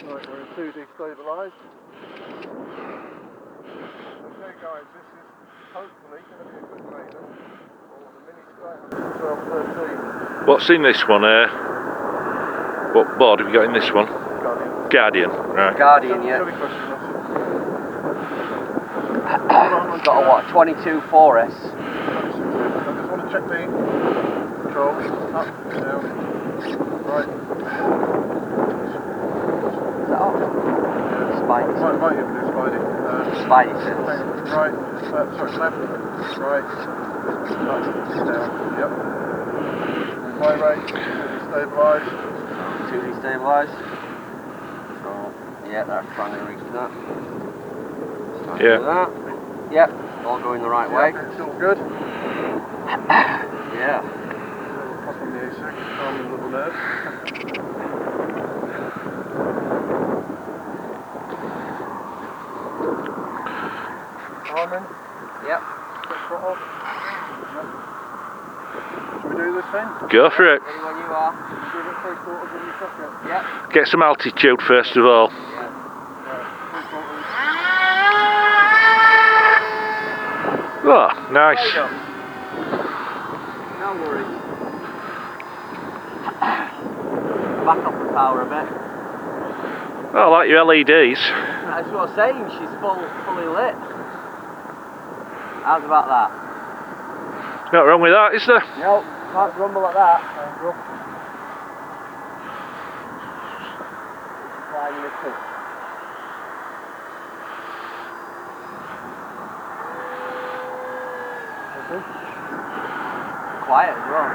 Right, we're in 2D stabilised. Okay guys, this is hopefully going to be a good maiden for the mini SkyHunter 1213. What's in this one here? What board have you got in this one? Guardian. Right. Guardian, yeah. Got a what, 22 4S? I just want to check the controls. Up, down. Right. Is that off? Yeah. Spidey. Might even do Spidey. Spidey sense. Hang on. Right. Sorry, left. Right. Up, down. Yep. My rate, 2D stabilised. 2D stabilised. So, yeah, that's trying to reach that. Yeah. That. Yep, all going the right way. It's all good. Yeah. Pop on the A6, calm the little nerves. Armin. Yep. Throttle. Yep. Shall we do this thing? Go for it. Ready when you are. Give it 3/4 when you chuck it. Yep. Get some altitude first of all. Yeah. Right, 3/4. Oh, nice. No worries. Back up the power a bit. Oh, I like your LEDs. That's what I'm saying, she's fully lit. How's about that? Not wrong with that, is there? No, can't grumble at that. Flying the pitch. Quiet as well.